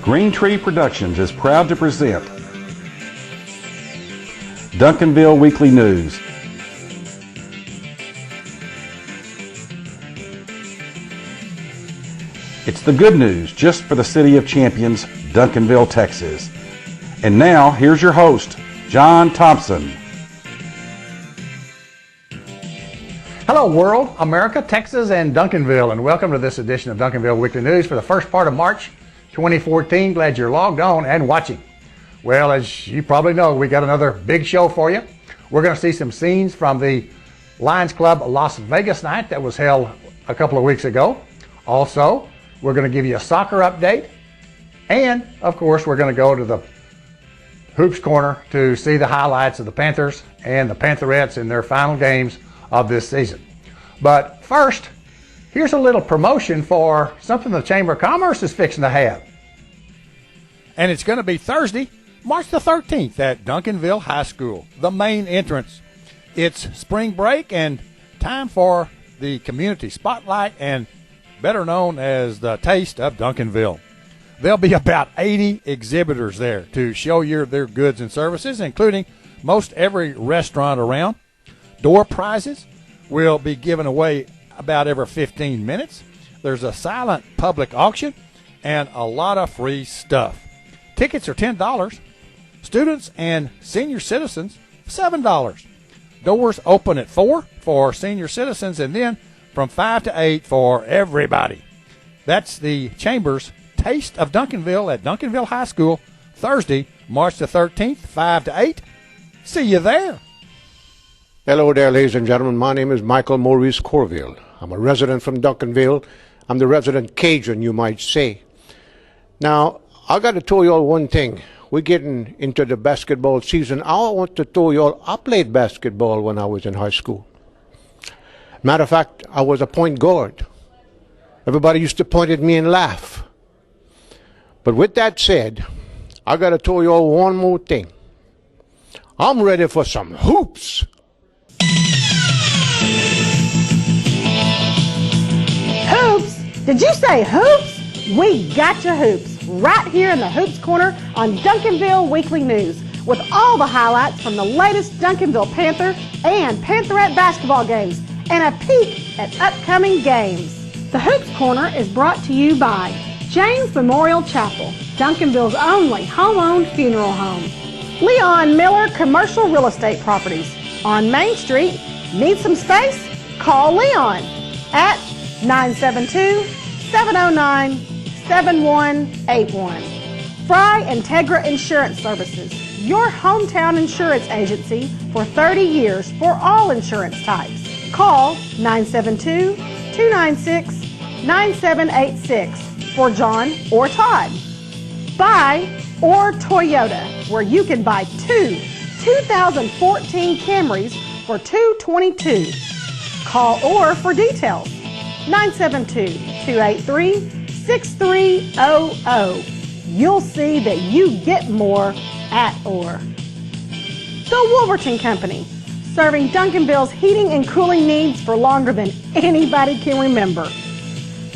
Green Tree Productions is proud to present Duncanville Weekly News. It's the good news just for the City of Champions, Duncanville, Texas. And now, here's your host, John Thompson. Hello world, America, Texas, and Duncanville, and welcome to this edition of Duncanville Weekly News for the first part of March 2014. Glad you're logged on and watching. Well, as you probably know, we got another big show for you. We're going to see some scenes from the Lions Club Las Vegas night that was held a couple of weeks ago. Also, we're going to give you a soccer update. And, of course, we're going to go to the Hoops Corner to see the highlights of the Panthers and the Pantherettes in their final games of this season. But first, here's a little promotion for something the Chamber of Commerce is fixing to have. And it's going to be Thursday, March the 13th at Duncanville High School, the main entrance. It's spring break and time for the community spotlight, and better known as the Taste of Duncanville. There'll be about 80 exhibitors there to show you their goods and services, including most every restaurant around. Door prizes will be given away about every 15 minutes. There's a silent public auction and a lot of free stuff. Tickets are $10. Students and senior citizens, $7. Doors open at 4 for senior citizens and then from 5 to 8 for everybody. That's the Chamber's Taste of Duncanville at Duncanville High School, Thursday, March the 13th, 5 to 8. See you there. Hello there, ladies and gentlemen. My name is Michael Maurice Corville. I'm a resident from Duncanville. I'm the resident Cajun, you might say. Now, I got to tell you all one thing. We're getting into the basketball season. I want to tell you all, I played basketball when I was in high school. Matter of fact, I was a point guard. Everybody used to point at me and laugh. But with that said, I got to tell you all one more thing. I'm ready for some hoops. Hoops? Did you say hoops? We got your hoops right here in the Hoops Corner on Duncanville Weekly News with all the highlights from the latest Duncanville Panther and Pantherette basketball games and a peek at upcoming games. The Hoops Corner is brought to you by James Memorial Chapel, Duncanville's only home-owned funeral home. Leon Miller Commercial Real Estate Properties on Main Street. Need some space? Call Leon at 972-709-7181. Fry Integra Insurance Services, your hometown insurance agency for 30 years for all insurance types. Call 972-296-9786 for John or Todd. Buy or Toyota, where you can buy two 2014 Camrys for $222. Call or for details. 972-283-6300. You'll see that you get more at OR. The Wolverton Company, serving Duncanville's heating and cooling needs for longer than anybody can remember.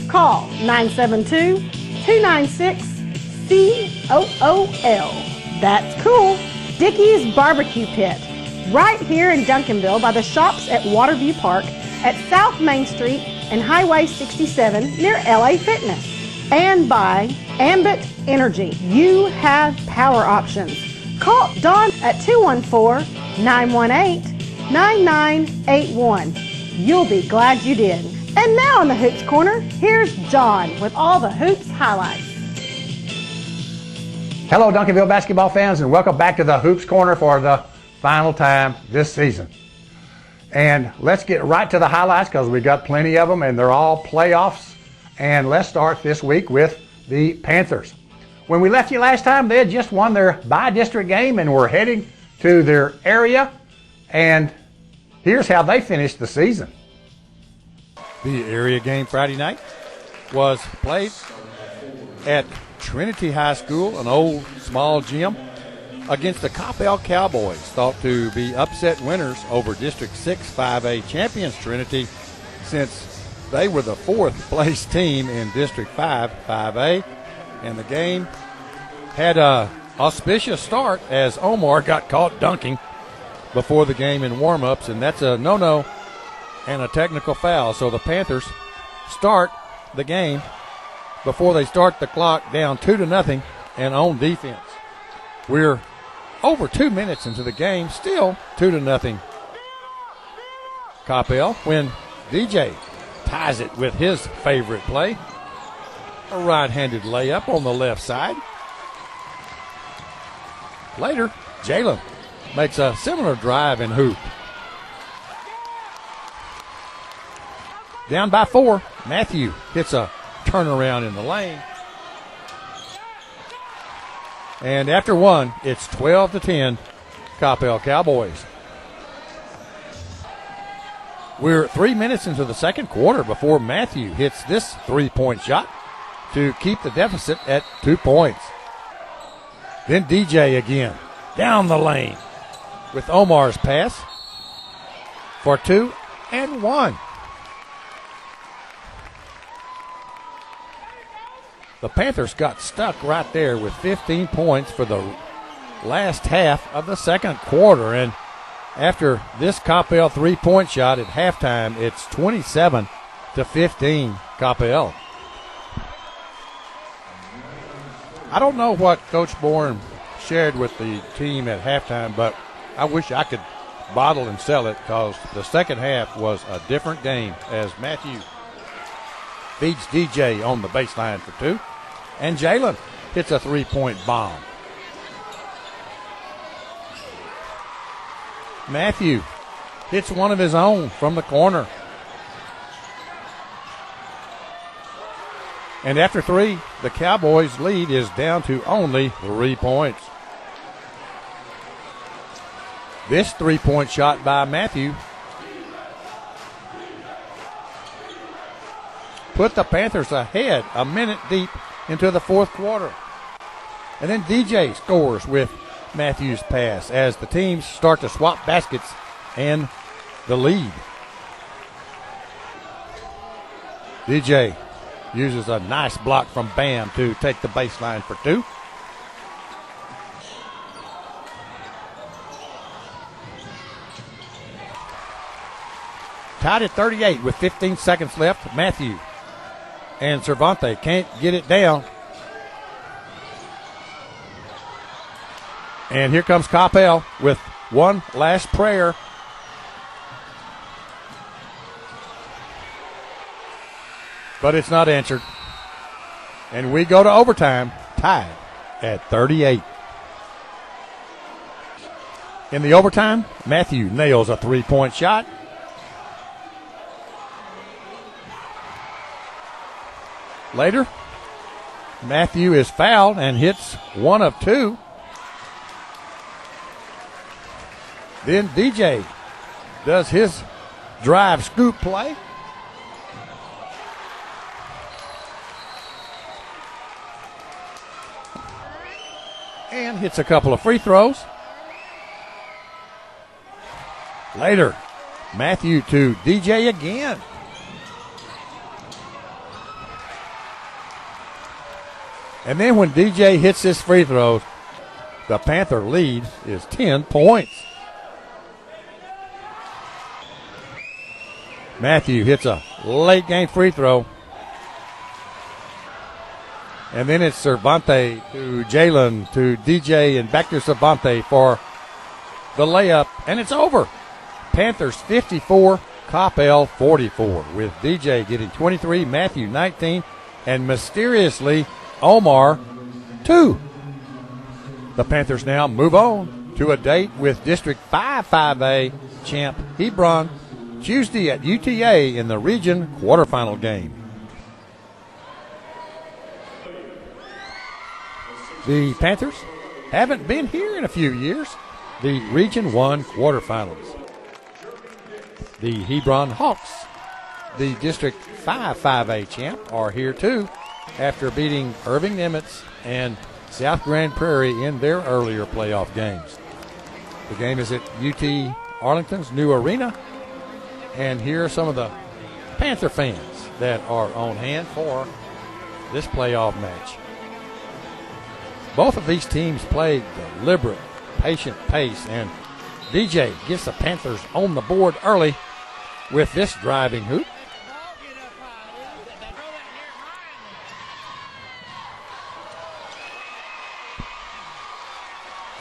Call 972-296-COOL. That's cool. Dickey's Barbecue Pit, right here in Duncanville by the shops at Waterview Park at South Main Street and Highway 67 near LA Fitness. And by Ambit Energy. You have power options. Call Dawn at 214-918-9981. You'll be glad you did. And now in the Hoops Corner, here's John with all the Hoops highlights. Hello, Duncanville basketball fans, and welcome back to the Hoops Corner for the final time this season. And let's get right to the highlights because we got plenty of them, and they're all playoffs. And let's start this week with the Panthers. When we left you last time, they had just won their by-district game and were heading to their area. And here's how they finished the season. The area game Friday night was played at Trinity High School, an old small gym. against the Coppell Cowboys, thought to be upset winners over District 6 5A champions Trinity, since they were the fourth place team in District 5 5A. And the game had a auspicious start as Omar got caught dunking before the game in warm-ups, and that's a no-no and a technical foul. So the Panthers start the game before they start the clock down 2-0 and on defense. We're over 2 minutes into the game, still 2-0 Coppell, when DJ ties it with his favorite play, a right-handed layup on the left side. Later, Jalen makes a similar drive and hoop. Down by 4, Matthew hits a turnaround in the lane. And after one, it's 12-10, Coppell Cowboys. We're 3 minutes into the second quarter before Matthew hits this three-point shot to keep the deficit at 2 points. Then DJ again, down the lane with Omar's pass for 2 and 1. The Panthers got stuck right there with 15 points for the last half of the second quarter. And after this Coppell three-point shot at halftime, it's 27-15 Coppell. I don't know what Coach Bourne shared with the team at halftime, but I wish I could bottle and sell it, because the second half was a different game as Matthew feeds DJ on the baseline for 2. And Jalen hits a three-point bomb. Matthew hits one of his own from the corner. And after 3, the Cowboys' lead is down to only 3 points. This three-point shot by Matthew put the Panthers ahead a minute deep into the fourth quarter. And then DJ scores with Matthew's pass as the teams start to swap baskets and the lead. DJ uses a nice block from Bam to take the baseline for 2. Tied at 38 with 15 seconds left. Matthew and Cervante can't get it down. And here comes Coppell with one last prayer. But it's not answered. And we go to overtime, tied at 38. In the overtime, Matthew nails a three-point shot. Later, Matthew is fouled and hits 1 of 2. Then DJ does his drive scoop play. And hits a couple of free throws. Later, Matthew to DJ again. And then when DJ hits his free throws, the Panther lead is 10 points. Matthew hits a late game free throw. And then it's Cervante to Jalen to DJ and back to Cervante for the layup. And it's over. Panthers 54, Coppell 44, with DJ getting 23, Matthew 19, and mysteriously Omar 2. The Panthers now move on to a date with District 5 5A champ Hebron Tuesday at UTA in the region quarterfinal game. The Panthers haven't been here in a few years. The Region 1 quarterfinals. The Hebron Hawks, the District 5 5A champ, are here too after beating Irving Nimitz and South Grand Prairie in their earlier playoff games. The game is at UT Arlington's new arena. And here are some of the Panther fans that are on hand for this playoff match. Both of these teams played deliberate, patient pace, and DJ gets the Panthers on the board early with this driving hoop.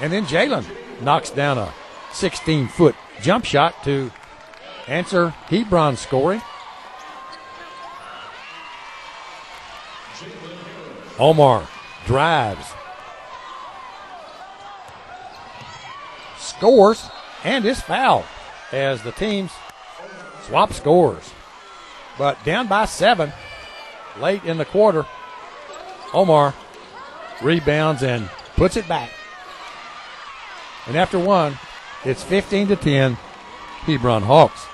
And then Jalen knocks down a 16-foot jump shot to answer Hebron's scoring. Omar drives, scores, and is fouled as the teams swap scores. But down by 7 late in the quarter, Omar rebounds and puts it back. And after one, it's 15-10, Hebron Hawks.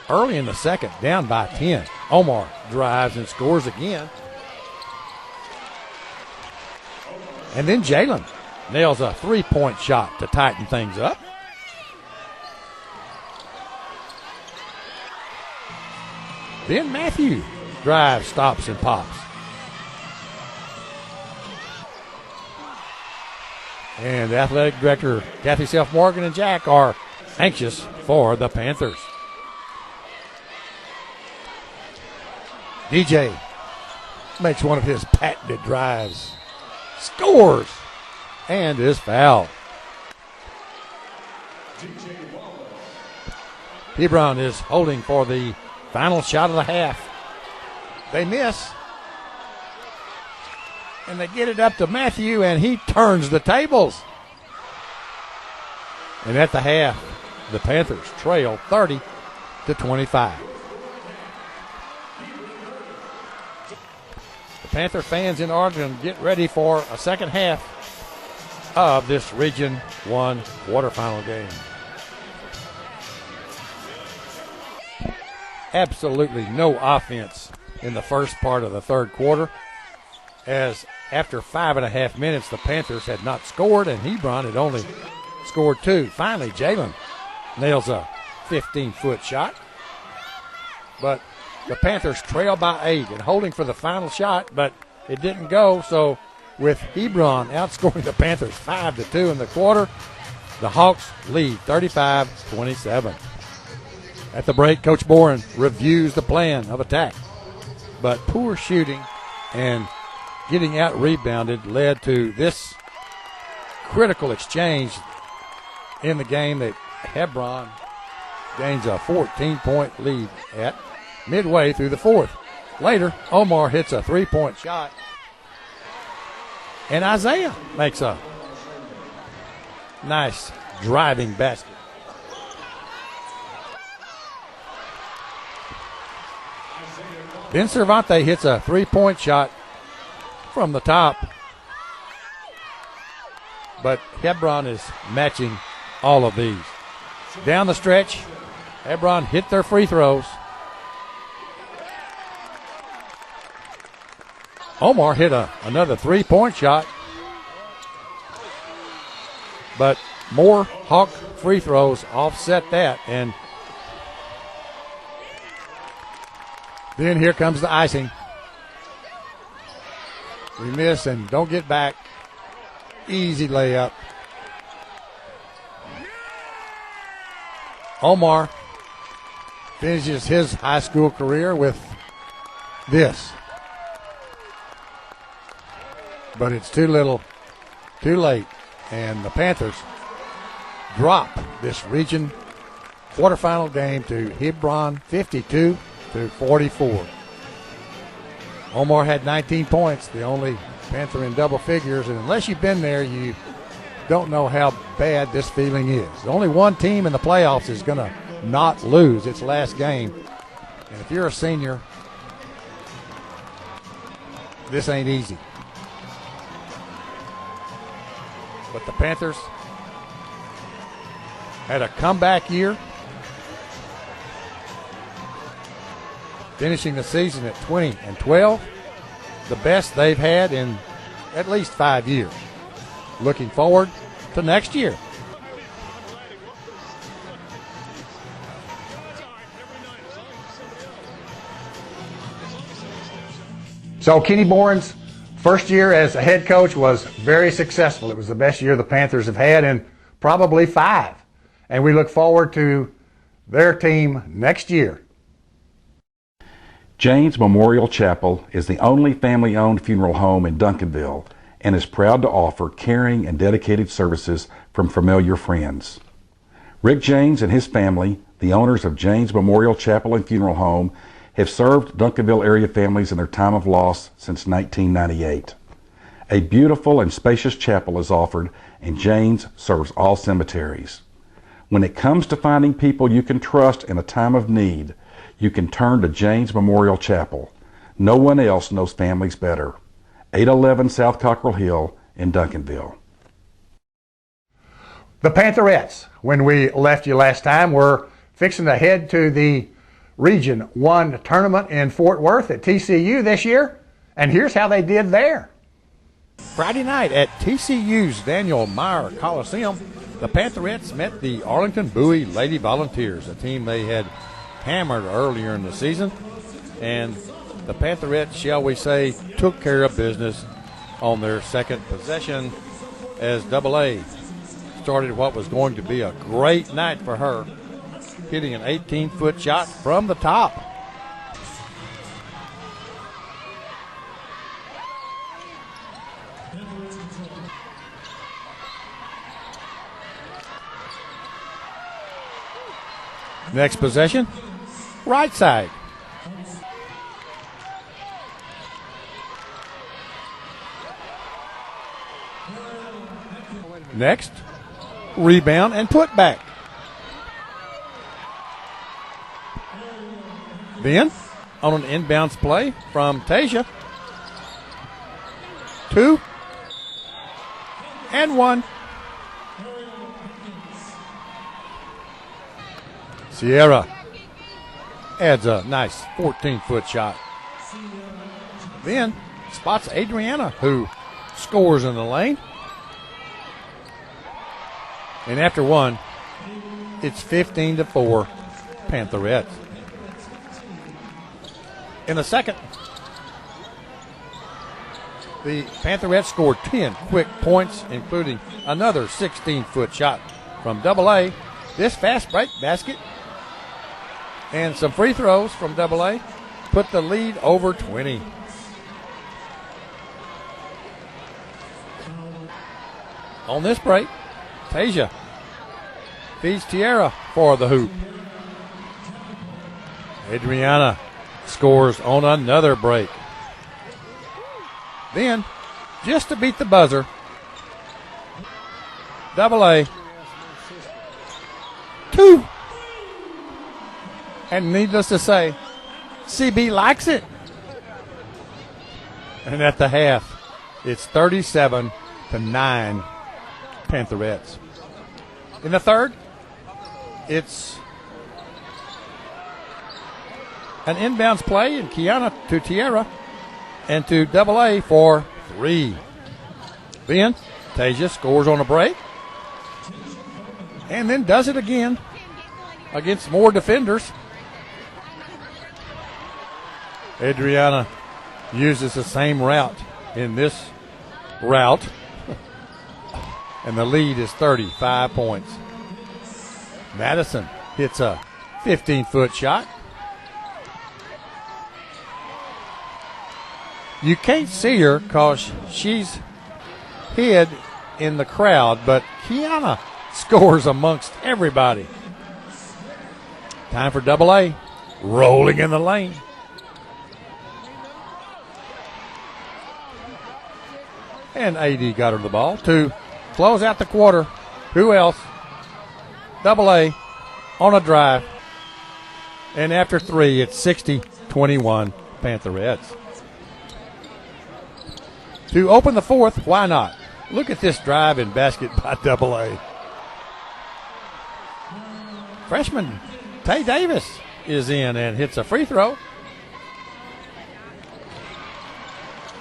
Early in the second, down by 10. Omar drives and scores again. And then Jalen nails a three-point shot to tighten things up. Then Matthew drives, stops, and pops. And athletic director Kathy Self-Morgan and Jack are anxious for the Panthers. DJ makes one of his patented drives, scores, and is fouled. Hebron is holding for the final shot of the half. They miss. And they get it up to Matthew, and he turns the tables. And at the half, the Panthers trail 30-25. The Panther fans in Arlington get ready for a second half of this Region 1 quarterfinal game. Absolutely no offense in the first part of the third quarter, as after 5.5 minutes, the Panthers had not scored, and Hebron had only scored 2. Finally, Jalen nails a 15-foot shot. But the Panthers trail by 8 and holding for the final shot, but it didn't go. So with Hebron outscoring the Panthers 5-2 in the quarter, the Hawks lead 35-27. At the break, Coach Boren reviews the plan of attack, but poor shooting and getting out rebounded led to this critical exchange in the game that Hebron gains a 14-point lead at midway through the fourth. Later, Omar hits a three-point shot, and Isaiah makes a nice driving basket. Then Cervante hits a three-point shot from the top, but Hebron is matching all of these. Down the stretch, Hebron hit their free throws. Omar hit another three-point shot, but more Hawk free throws offset that, and then here comes the icing. We miss and don't get back. Easy layup. Omar finishes his high school career with this. But it's too little, too late. And the Panthers drop this region quarterfinal game to Hebron 52-44. Omar had 19 points, the only Panther in double figures, and unless you've been there, you don't know how bad this feeling is. Only one team in the playoffs is going to not lose its last game, and if you're a senior, this ain't easy. But the Panthers had a comeback year. finishing the season at 20-12, the best they've had in at least 5 years. Looking forward to next year. So Kenny Bourne's first year as a head coach was very successful. It was the best year the Panthers have had in probably 5. And we look forward to their team next year. Janes Memorial Chapel is the only family-owned funeral home in Duncanville and is proud to offer caring and dedicated services from familiar friends. Rick Janes and his family, the owners of Janes Memorial Chapel and Funeral Home, have served Duncanville area families in their time of loss since 1998. A beautiful and spacious chapel is offered, and Janes serves all cemeteries. When it comes to finding people you can trust in a time of need, you can turn to Janes Memorial Chapel. No one else knows families better. 811 South Cockrell Hill in Duncanville. The Pantherettes, when we left you last time, were fixing to head to the Region 1 tournament in Fort Worth at TCU this year, and here's how they did there. Friday night at TCU's Daniel Meyer Coliseum, the Pantherettes met the Arlington Bowie Lady Volunteers, a team they had hammered earlier in the season, and the Pantherettes, shall we say, took care of business on their second possession as AA started what was going to be a great night for her, hitting an 18-foot shot from the top. Next possession, right side. Next, rebound and put back. Then, on an inbounds play from Tasia, 2 and 1. Sierra adds a nice 14-foot shot. Then spots Adriana, who scores in the lane. And after 1, it's 15-4 Pantherettes. In the second, the Pantherettes scored 10 quick points, including another 16-foot shot from AA. This fast break basket and some free throws from AA put the lead over 20. On this break, Tasia feeds Tierra for the hoop. Adriana scores on another break. Then, just to beat the buzzer, AA 2. And needless to say, CB likes it. And at the half, it's 37-9 Pantherettes. In the third, it's an inbounds play in Kiana to Tierra and to AA for 3. Then Tasia scores on a break and then does it again against more defenders. Adriana uses the same route in this route, and the lead is 35 points. Madison hits a 15-foot shot. You can't see her because she's hid in the crowd, but Kiana scores amongst everybody. Time for AA, rolling in the lane. And AD got her the ball to close out the quarter. Who else? AA on a drive. And after 3, it's 60-21 Pantherettes. To open the fourth, why not? Look at this drive and basket by AA. Freshman Tay Davis is in and hits a free throw.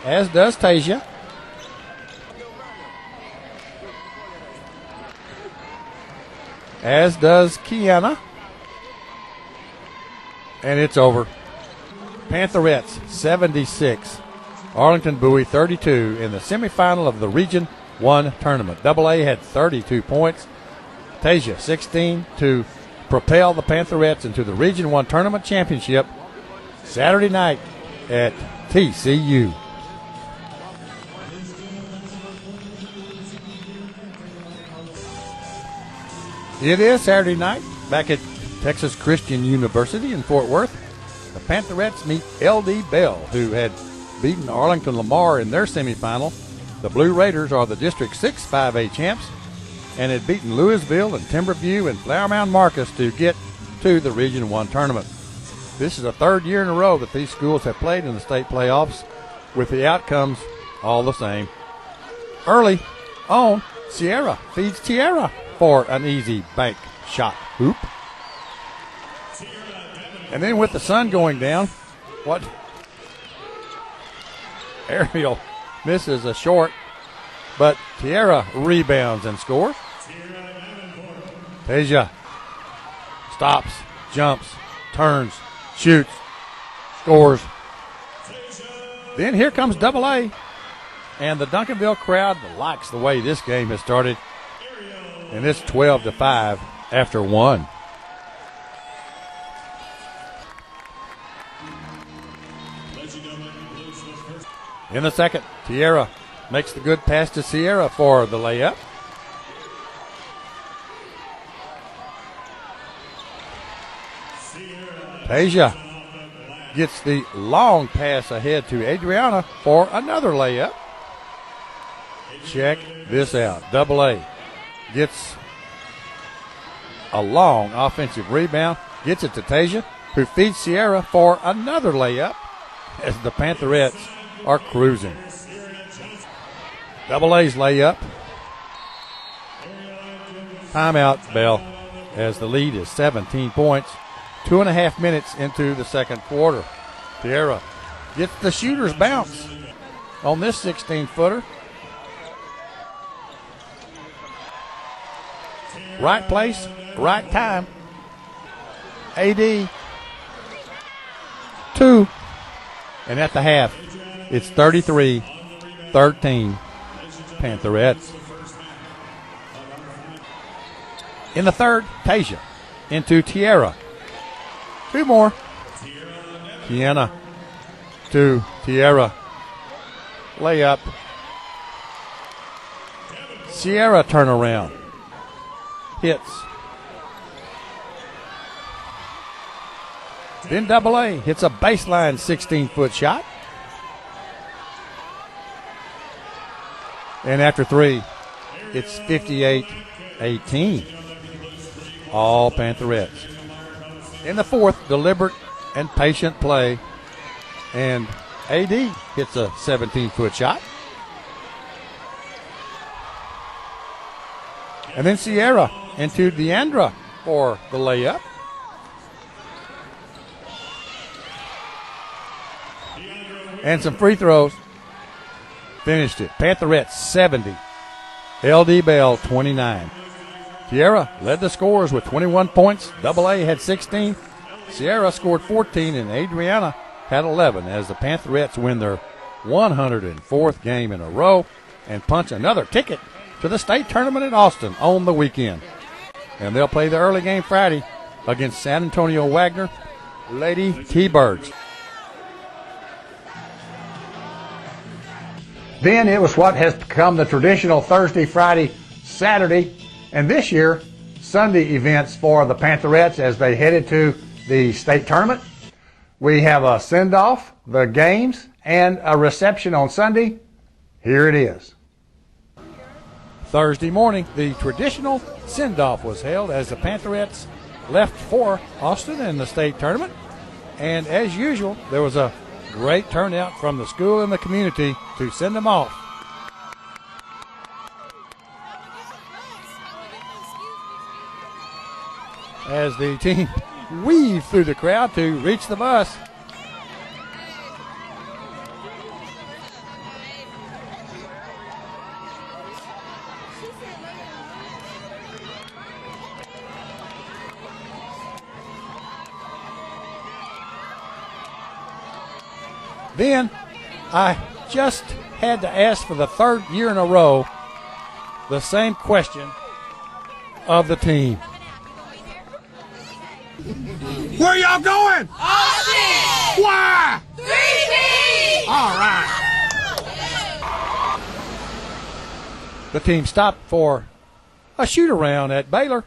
as does Tasia. As does Kiana. And it's over. Pantherettes 76. Arlington Bowie 32 in the semifinal of the Region 1 tournament. AA had 32 points. Tasia 16 to propel the Pantherettes into the Region 1 tournament championship Saturday night at TCU. It is Saturday night back at Texas Christian University in Fort Worth. The Pantherettes meet LD Bell, who had beaten Arlington Lamar in their semifinal. The Blue Raiders are the District 6 5A champs and had beaten Louisville and Timberview and Flower Mound Marcus to get to the Region 1 tournament. This is the third year in a row that these schools have played in the state playoffs, with the outcomes all the same. Early on, Sierra feeds Tierra for an easy bank shot hoop. And then with the sun going down, what? Ariel misses a short, but Tierra rebounds and scores. Tasia stops, jumps, turns, shoots, scores. Then here comes AA, and the Duncanville crowd likes the way this game has started. And it's 12-5 after one. In the second, Tierra makes the good pass to Sierra for the layup. Tasia gets the long pass ahead to Adriana for another layup. Check this out. AA gets a long offensive rebound, gets it to Tasia, who feeds Sierra for another layup as the Pantherettes are cruising. AA's layup. Timeout, Bell, as the lead is 17 points. 2.5 minutes into the second quarter. Tierra gets the shooter's bounce on this 16-footer. Right place, right time. AD 2. And at the half, it's 33-13 Pantherettes. In the third, Tasia into Tierra. 2 more. Kiana to Tierra. Layup. Sierra turnaround. Hits. Then AA hits a baseline 16-foot shot. And after 3, it's 58-18. All Pantherettes. In the fourth, deliberate and patient play. And AD hits a 17-foot shot. And then Sierra into Deandra for the layup. And some free throws. Finished it. Pantherettes 70. LD Bell 29. Tierra led the scores with 21 points. AA had 16. Sierra scored 14, and Adriana had 11 as the Pantherettes win their 104th game in a row and punch another ticket to the state tournament in Austin on the weekend. And they'll play the early game Friday against San Antonio Wagner Lady T-Birds. Then it was what has become the traditional Thursday, Friday, Saturday, and this year, Sunday events for the Pantherettes as they headed to the state tournament. We have a send-off, the games, and a reception on Sunday. Here it is. Thursday morning, the traditional send-off was held as the Pantherettes left for Austin in the state tournament. And as usual, there was a great turnout from the school and the community to send them off. As the team weaved through the crowd to reach the bus. Then I just had to ask for the third year in a row the same question of the team. Where y'all going? Austin! Why? 3P! All right. The team stopped for a shoot-around at Baylor,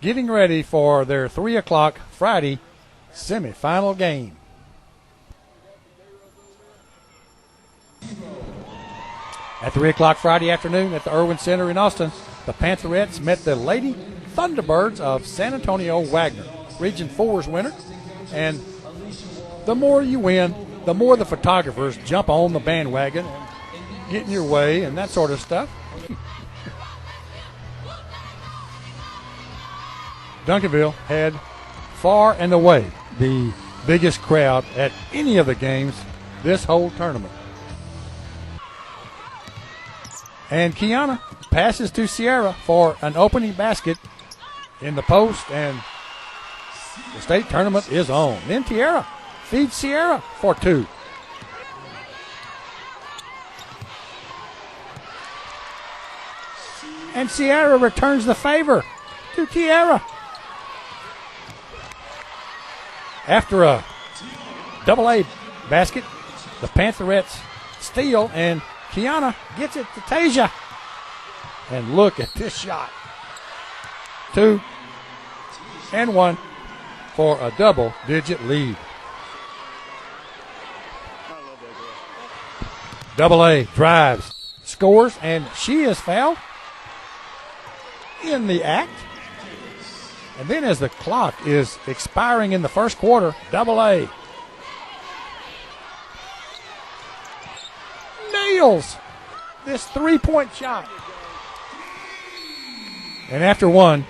getting ready for their 3 o'clock Friday semifinal game. At 3 o'clock Friday afternoon at the Irwin Center in Austin, the Pantherettes met the Lady Thunderbirds of San Antonio Wagner, Region 4's winner. And the more you win, the more the photographers jump on the bandwagon and get in your way and that sort of stuff. Duncanville had far and away the biggest crowd at any of the games this whole tournament. And Kiana passes to Sierra for an opening basket in the post, and the state tournament is on. Then Tierra feeds Sierra for 2. And Sierra returns the favor to Tierra. After a double-A basket, the Pantherettes steal, and Kiana gets it to Tasia. And look at this shot. 2 and 1 for a double-digit lead. Double-A drives, scores, and she is fouled in the act. And then as the clock is expiring in the first quarter, Double-A nails this 3-point shot. And after 1,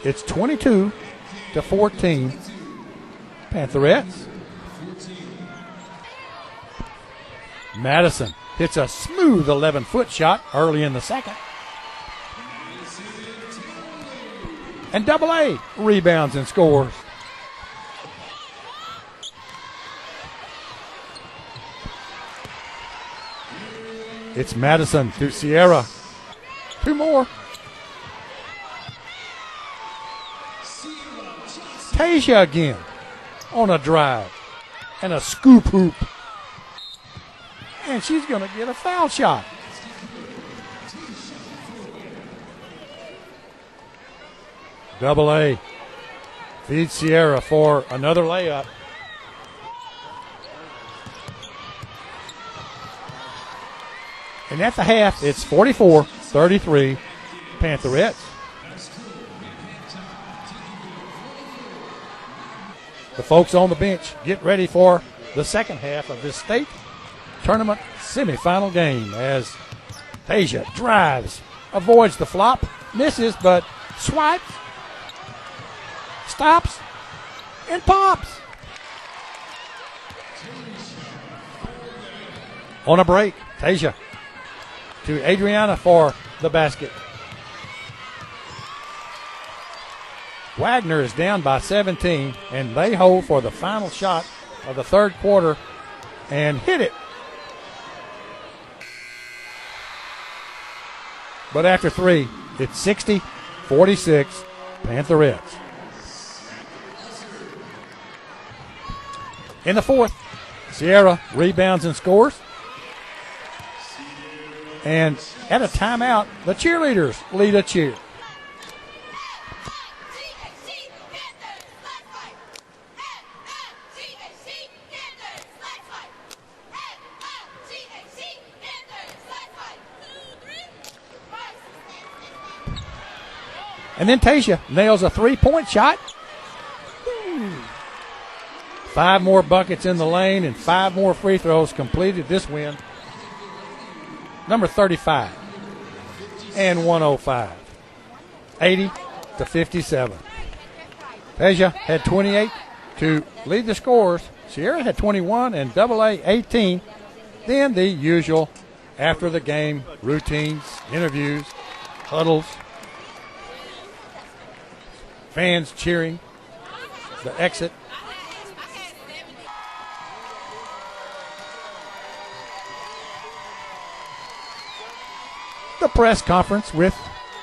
it's 22-14. Pantherettes. Madison hits a smooth 11-foot shot early in the second. And Double-A rebounds and scores. It's Madison to Sierra. 2 more. Tasia again on a drive and a scoop hoop. And she's going to get a foul shot. Double-A feeds Sierra for another layup. And at the half, it's 44-33 Pantherettes. The folks on the bench get ready for the second half of this state tournament semifinal game as Tasia drives, avoids the flop, misses, but swipes, stops, and pops. On a break, Tasia to Adriana for the basket. Wagner is down by 17, and they hold for the final shot of the third quarter and hit it. But after 3, it's 60-46 Pantherettes. In the fourth, Sierra rebounds and scores. And at a timeout, the cheerleaders lead a cheer. And then Tasia nails a 3-point shot. 5 more buckets in the lane and 5 more free throws completed this win. Number 35 and 105. 80-57. Tasia had 28 to lead the scores. Sierra had 21 and Double-A 18. Then the usual after the game routines, interviews, huddles, fans cheering, the exit. The press conference with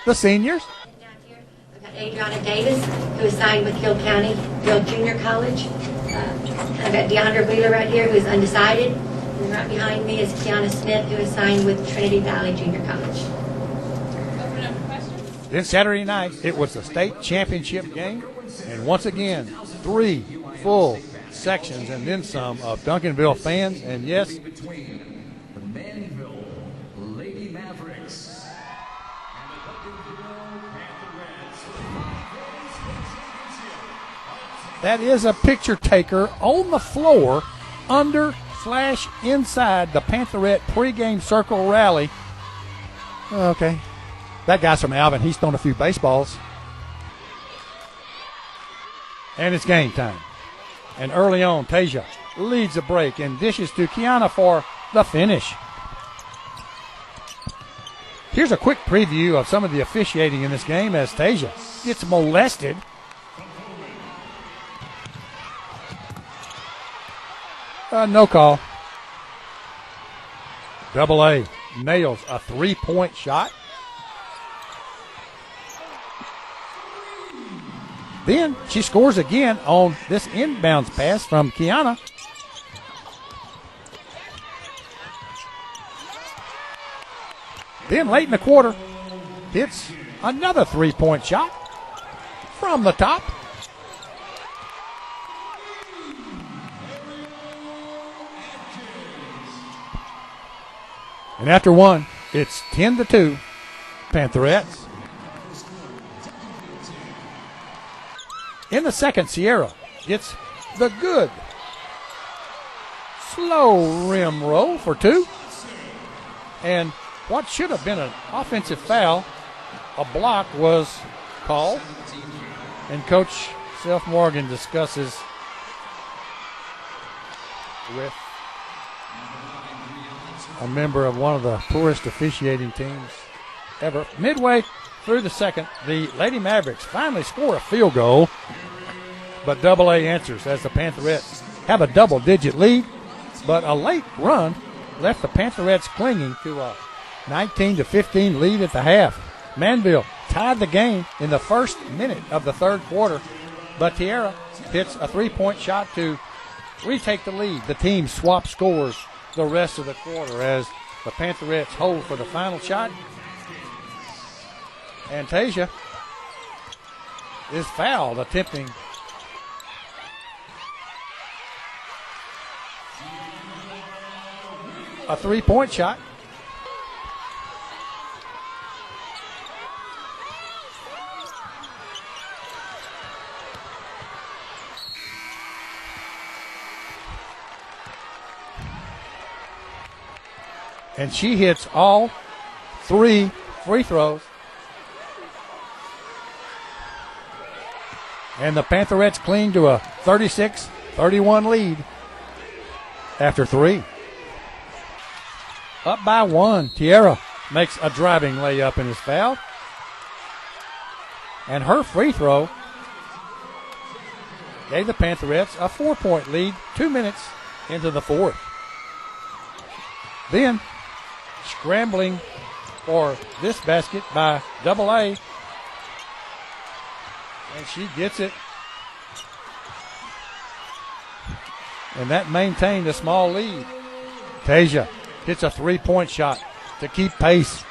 the seniors. I've got Adriana Davis, who is signed with Hill County, Hill Junior College. I've got Deandra Wheeler right here, who is undecided. And right behind me is Kiana Smith, who is signed with Trinity Valley Junior College. Then Saturday night, it was the state championship game. And once again, 3 full sections and then some of Duncanville fans. And yes, The Manville Lady Mavericks and the Duncanville Panther that is a picture taker on the floor under/inside the Pantherette pregame circle rally. Okay. That guy's from Alvin. He's thrown a few baseballs. And it's game time. And early on, Tasia leads the break and dishes to Kiana for the finish. Here's a quick preview of some of the officiating in this game as Tasia gets molested. No call. Double A nails a 3-point shot. Then she scores again on this inbounds pass from Kiana. Then late in the quarter, hits another 3-point shot from the top. And after one, it's 10-2, Pantherettes. In the second, Sierra gets the good slow rim roll for 2. And what should have been an offensive foul, a block, was called. And Coach Self Morgan discusses with a member of one of the poorest officiating teams ever. Midway through the second, the Lady Mavericks finally score a field goal, but Double A answers as the Pantherettes have a double-digit lead, but a late run left the Pantherettes clinging to a 19-15 lead at the half. Manville tied the game in the first minute of the third quarter, but Tierra hits a 3-point shot to retake the lead. The team swap scores the rest of the quarter as the Pantherettes hold for the final shot. And Tasia is fouled, attempting a 3-point shot. And she hits all 3 free throws. And the Pantherettes cling to a 36-31 lead after 3. Up by 1, Tierra makes a driving layup and is fouled. And her free throw gave the Pantherettes a 4-point lead 2 minutes into the fourth. Then, scrambling for this basket by Double A. And she gets it. And that maintained a small lead. Tasia hits a 3-point shot to keep pace.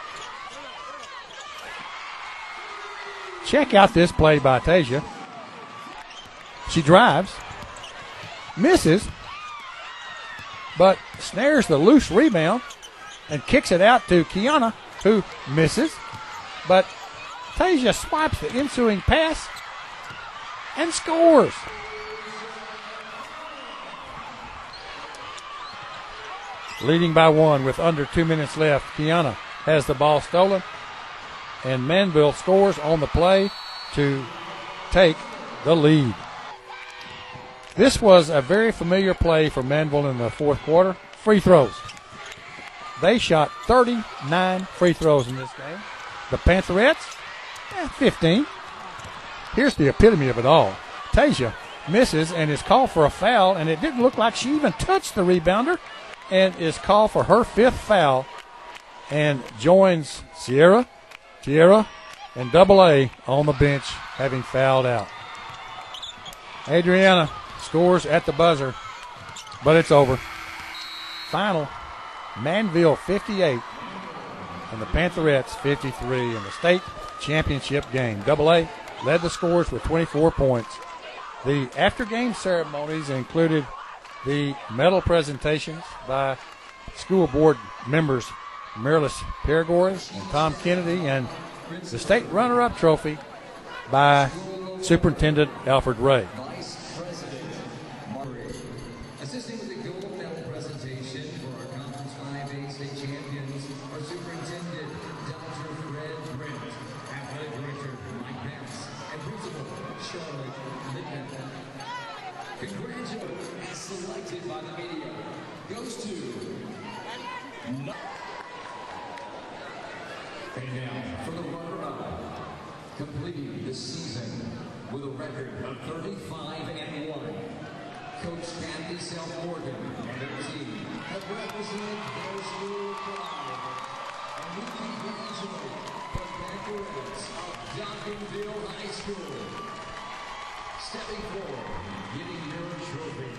Check out this play by Tasia. She drives, misses, but snares the loose rebound and kicks it out to Kiana, who misses. But Tasia swipes the ensuing pass and scores. Leading by 1 with under 2 minutes left, Kiana has the ball stolen, and Manville scores on the play to take the lead. This was a very familiar play for Manville in the fourth quarter. Free throws. They shot 39 free throws in this game. The Pantherettes, 15. Here's the epitome of it all. Tasia misses and is called for a foul, and it didn't look like she even touched the rebounder, and is called for her 5th foul, and joins Tierra, and Double A on the bench, having fouled out. Adriana scores at the buzzer, but it's over. Final, Manville 58 and the Pantherettes 53 in the state championship game. Double A led the scores with 24 points. The after-game ceremonies included the medal presentations by school board members Marilys Perigores and Tom Kennedy, and the state runner-up trophy by Superintendent Alfred Ray. Assisting with the gold medal presentation for our Conference 5A state champions, our Superintendent Dr. Fred Brent, Athletic Director Mike Betts, and Principal Charlotte Littman. Congratulations, as selected by the media, goes to... And now, for the runner-up, completing the season with a record of 35-1. Coach Kathy South Morgan and her team have represented their school pride. And we congratulate the Pantherettes of Duncanville High School. Stepping forward and getting your trophy.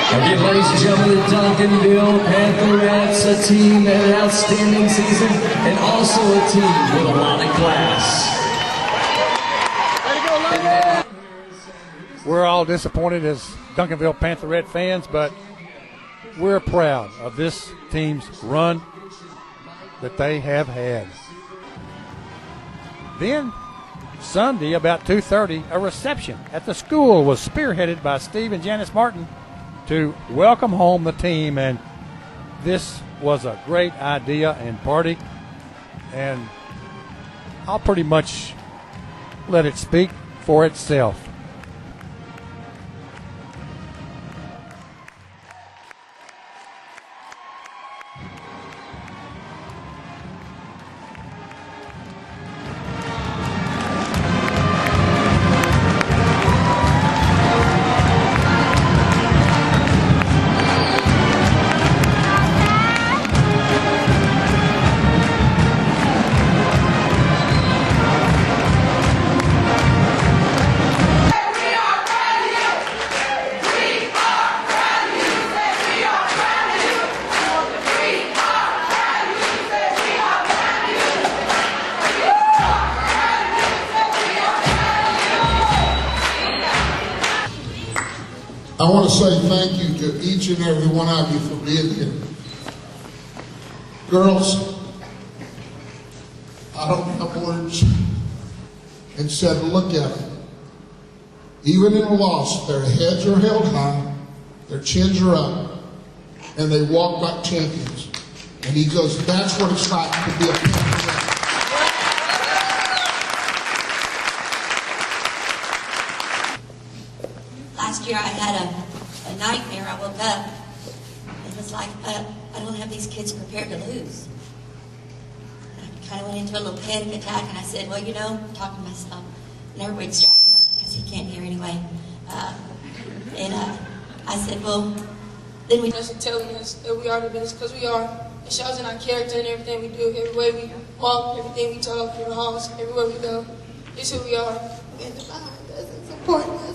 Again, ladies and gentlemen, the Duncanville Pantherettes, a team that had an outstanding season and also a team with a lot of class. We're all disappointed as Duncanville Pantherette fans, but we're proud of this team's run that they have had. Then, Sunday, about 2:30, a reception at the school was spearheaded by Steve and Janice Martin to welcome home the team, and this was a great idea and party, and I'll pretty much let it speak for itself. I want to say thank you to each and every one of you for being here. Girls, I don't have words, and said, look at them. Even in a loss, their heads are held high, their chins are up, and they walk like champions. And he goes, that's what it's like to be a Panther. Last year I had a nightmare. I woke up and it was like, I don't have these kids prepared to lose. I kind of went into a little panic attack, and I said, well, you know, I'm talking to myself, and everybody distracted up because he can't hear anyway. I said, well, then we just telling us that we are the best, because we are. It shows in our character and everything we do, every way we walk, everything we talk, in the halls, everywhere we go. It's who we are. And the behind us and supporting us.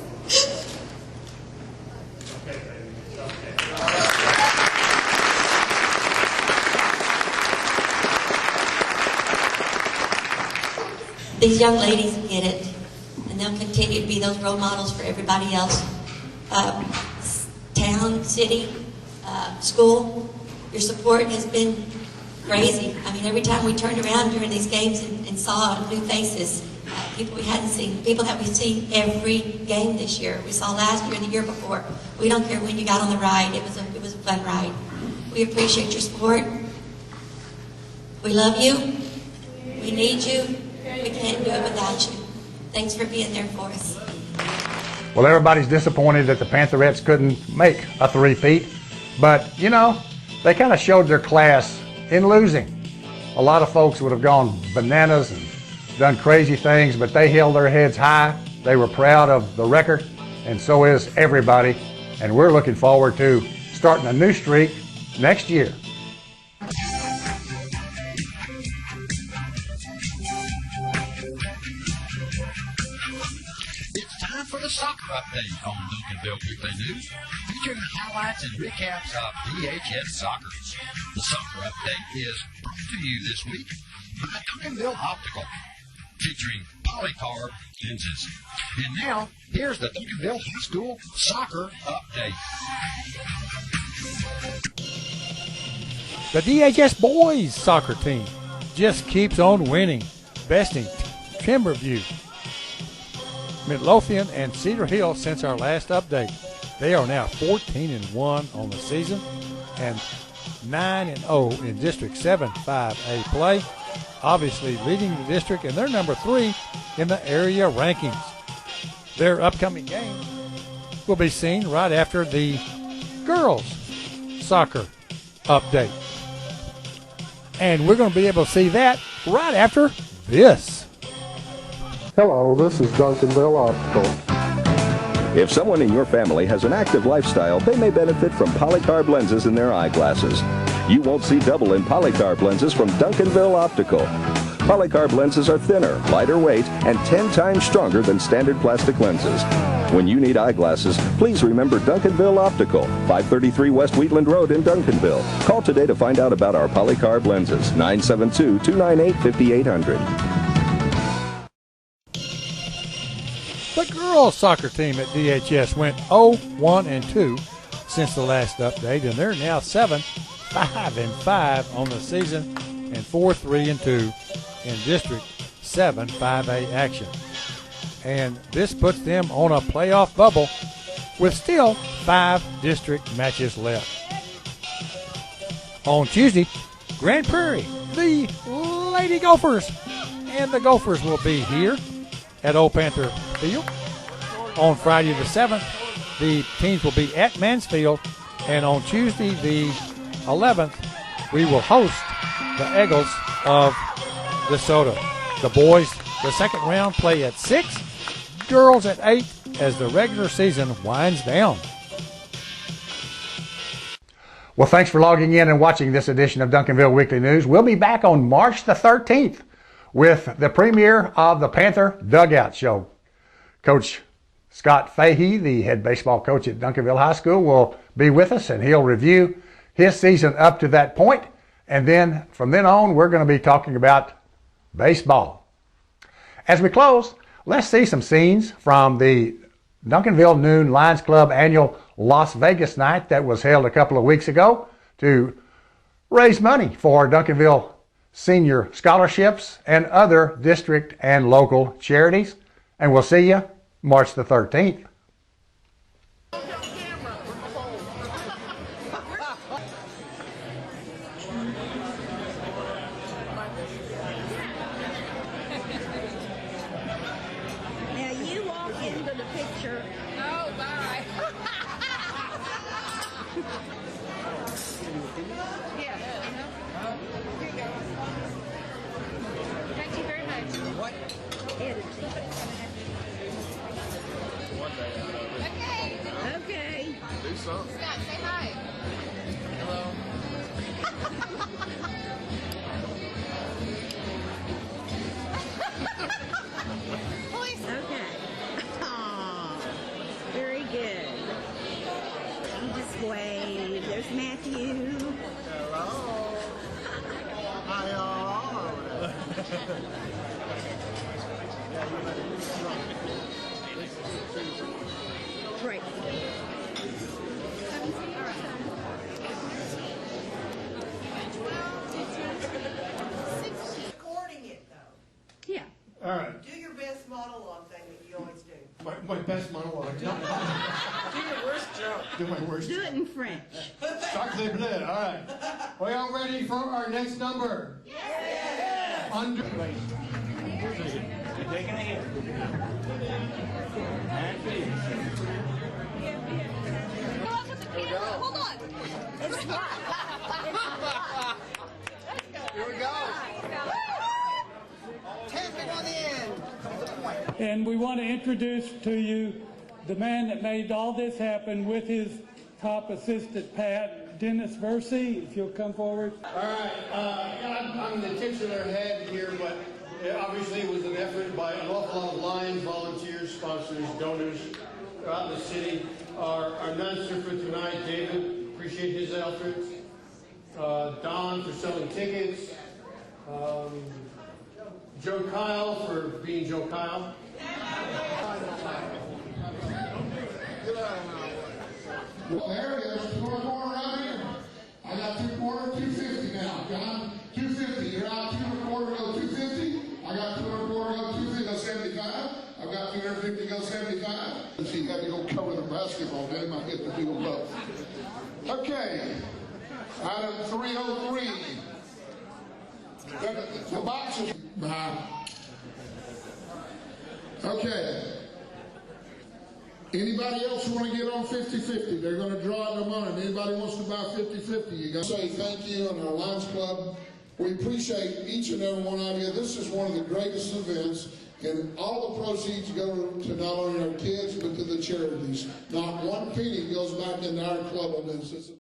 These young ladies get it, and they'll continue to be those role models for everybody else. Town, city, school, your support has been crazy. I mean, every time we turned around during these games and saw new faces, People we hadn't seen, people that we've seen every game this year. We saw last year and the year before. We don't care when you got on the ride. It was a fun ride. We appreciate your support. We love you. We need you. We can't do it without you. Thanks for being there for us. Well, everybody's disappointed that the Pantherettes couldn't make a three-peat, but, you know, they kind of showed their class in losing. A lot of folks would have gone bananas and done crazy things, but they held their heads high. They were proud of the record, and so is everybody. And we're looking forward to starting a new streak next year. It's time for the soccer update on Duncanville Weekly News, featuring highlights and recaps of DHS soccer. The soccer update is brought to you this week by Duncanville Optical, featuring polycarb lenses. And now, here's the Duncanville High School soccer update. The DHS boys soccer team just keeps on winning, besting Timberview, Midlothian, and Cedar Hill since our last update. They are now 14-1 on the season and 9-0 in District 7 5A play, obviously leading the district, and they're number 3 in the area rankings. Their upcoming game will be seen right after the girls soccer update. And we're going to be able to see that right after this. Hello, this is Duncanville Optical. If someone in your family has an active lifestyle, they may benefit from polycarb lenses in their eyeglasses. You won't see double in polycarb lenses from Duncanville Optical. Polycarb lenses are thinner, lighter weight, and 10 times stronger than standard plastic lenses. When you need eyeglasses, please remember Duncanville Optical, 533 West Wheatland Road in Duncanville. Call today to find out about our polycarb lenses, 972-298-5800. The girls soccer team at DHS went 0-1-2 since the last update, and they're now 7-5-5 on the season and 4-3-2 in District 7 5A action. And this puts them on a playoff bubble with still 5 district matches left. On Tuesday, Grand Prairie, the Lady Gophers, and the Gophers will be here at Old Panther Field. On Friday the 7th, the teams will be at Mansfield, and on Tuesday the 11th, we will host the Eagles of DeSoto. The boys, the second round, play at 6, girls at 8 as the regular season winds down. Well, thanks for logging in and watching this edition of Duncanville Weekly News. We'll be back on March the 13th with the premiere of the Panther Dugout Show. Coach Scott Fahey, the head baseball coach at Duncanville High School, will be with us, and he'll review his season up to that point. And then from then on, we're going to be talking about baseball. As we close, let's see some scenes from the Duncanville Noon Lions Club annual Las Vegas night that was held a couple of weeks ago to raise money for Duncanville senior scholarships and other district and local charities. And we'll see you March the 13th. Now you walk into the picture. Oh, bye. Yeah. Here you go. Thank you very much. What? Okay. Do something. Scott, say hi. Hello. Okay. Aw, very good. You just wave. There's Matthew. Hello. Hi, Right. Recording it though. Yeah. All right. Do your best. My best monologue. Do your worst joke. Do my worst. Do it in French. Sacre bleu. All right. Are y'all ready for our next number? Yes. Under. You're taking a hit. Hold on. It's hot. Here we go. Tapping on the end. And we want to introduce to you the man that made all this happen with his top assistant, Pat, Dennis Versey. If you'll come forward. All right. I'm the titular head here, but obviously it was an effort by an awful lot of Lions, volunteers, sponsors, donors throughout the city. Our announcer for tonight, David, appreciate his efforts. Don for selling tickets. Joe Kyle for being Joe Kyle. Well, there it is. Corner right here. I got 2 quarter, 250 now. John, 250. You're out 2 and a quarter, go 250. I got 2 and a quarter, go 250, go 75. I've got 250, go 75. Let's see, you got to go cover the basketball game. I'll get the people both. Okay. Item 303. The box is okay. Anybody else want to get on 50-50? They're going to draw in the money. Anybody wants to buy 50-50? You got to say thank you and our Lions Club. We appreciate each and every one of you. This is one of the greatest events, and all the proceeds go to not only our kids but to the charities. Not one penny goes back into our club on this.